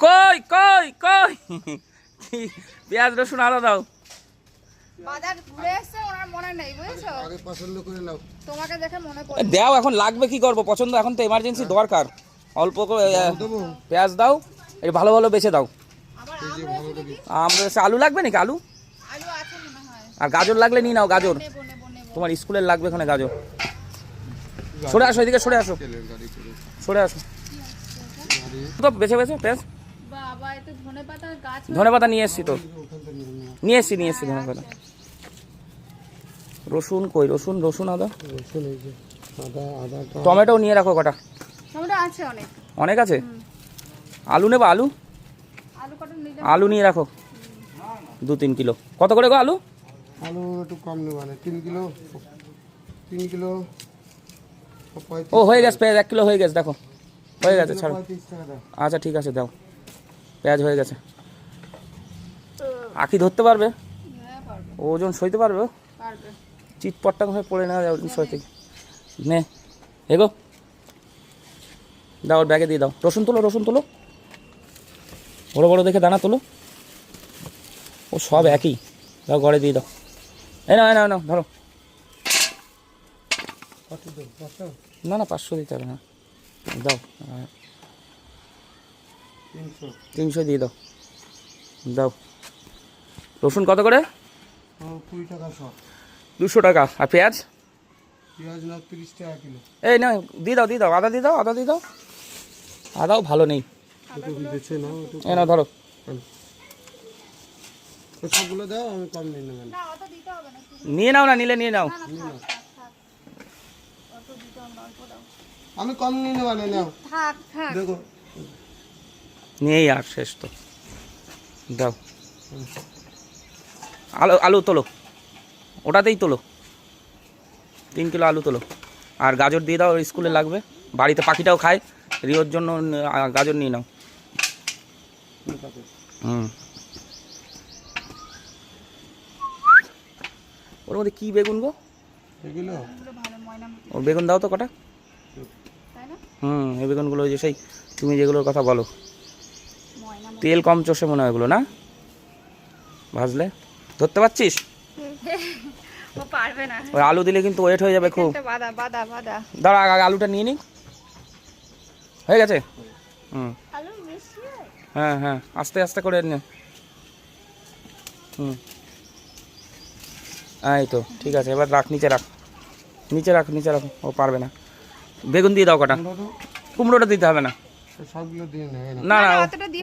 কই কই কই পেঁয়াজ রসুন আদা দাও। বাজার ঘুরে এসেছে, ওনার মনে নেই বুঝেছো, আগে পছন্দ করে নাও। তোমাকে দেখে মনে এ, পড়ে। দাও এখন লাগবে কি করবো পছন্দ, এখন তো এমার্জেন্সি দরকার। অল্প করে দেবো পেঁয়াজ দাও, এই ভালো ভালো বেছে দাও। আবার এই যে ভালো দেখি। আমরা আলু লাগবে নাকি আলু? আলু আছে মনে হয়। আর গাজর লাগলে নিয়ে নাও গাজর, নেবো নেবো নেবো। তোমার স্কুলের লাগবে এখানে গাজর। সরে আসো এদিকে, সরে আসো, তেলের গাড়ি করে সরে আসো তো বেছে বেছে পেঁয়াজ। বাবা এত ধনেপাতার গাছ। ধনে পাতা নিয়ে এসছি তো, ওখান থেকে নিয়ে নাও। নিয়ে এসছি ধনে পাতা। রসুন কই, রসুন রসুন আদা, রসুন এই যে আদাটা টমেটো নিয়ে রাখো কটা, টমেটো আছে অনেক। অনেক আছে। আলু নেবো আলু, আলু কটা নিলে আলু নিয়ে রাখো 2-3 কিলো। কত করে গো আলু? আলু একটু কম নেবা না, 3 কিলো 3 কিলো ও হয়ে গেছে, পেঁয়াজ 1 কিলো হয়ে গেছে, দেখো হয়ে গেছে, ছাড়ো। 35 টাকা দাও। আচ্ছা ঠিক আছে দাও, পেঁয়াজ হয়ে গেছে। আখি ধরতে পারবে? হ্যাঁ পারবে ওজন সইতে পারবে? পারবে। চিটপট্টা হয়ে পড়ে না যাও সইতে। নে এগো, দাও ওর ব্যাগে দিয়ে দাও। রসুন তোলো, রসুন তোলো, বড় বড় দেখে দানা তোলো। ও সব একই, দাও ঘরে দিয়ে দাও। এই নাও এই নাও, নাও ধরো। কত দেব? 500 না না 500 দিতে হবে না, দাও 300 300 দিয়ে দাও। দাও রসুন কত করে? 20 টাকা সব। 200 টাকা। আর পেঁয়াজ? পেঁয়াজ নাও 30 টাকা কিলো। এই না দিয়ে দাও, দিয়ে দাও, আদা দিয়ে দাও, আদা দিয়ে দাও। আদাও ভালো নেই, একটু বেছে নাও একটু। এই নাও ধরো। তো সবগুলো দাও, আমি কম নিয়ে নেবেন। না অত দিতে হবে না, নিয়ে নাও না, নিলে নিয়ে নাও। না থাক থাক থাক। অত দিতে হবে না, অল্প দাও। আমি কম নিয়ে নেবা না, নাও থাক থাক। দেখো। নিয়েই আর শেষ তো, দাও। আলু আলু তোলো, ওটাতেই তোলো, 3 কিলো আলু তোলো। আর গাজর দিয়ে দাও, ওর স্কুলে লাগবে, বাড়িতে পাখিটাও খায়, রিওর জন্য গাজর নিয়ে নাও। হুম, ওর মধ্যে কী বেগুন গো? এগুলো এগুলো ভালো ময়না মতো, ও বেগুন দাও তো কটা। তাই না? এই বেগুনগুলো ওই যে সেই তুমি যেগুলোর কথা বলো, ময়না মতো। তেল কম চষে মনে হয় ওগুলো না, ভাজলে। ধরতে পারছিস? ও পারবে না। ওই আলু দিলে কিন্তু ওয়েট হয়ে যাবে খুব। একটা বাদা বাদা বাদা। দাঁড়া আগে আলুটা নিয়ে নিই, হয়ে গেছে। আলু বেশি হয়? হ্যাঁ হ্যাঁ, আস্তে আস্তে করে নে। এই তো ঠিক আছে, এবার রাখ, নিচে রাখ, নিচে রাখ, নিচে রাখ, ও পারবে না। বেগুন দিয়ে দাও কটা, আমরা তো কুমড়োটা দিতে হবে না। সবগুলো দিয়ে নেবে না। না না অতটা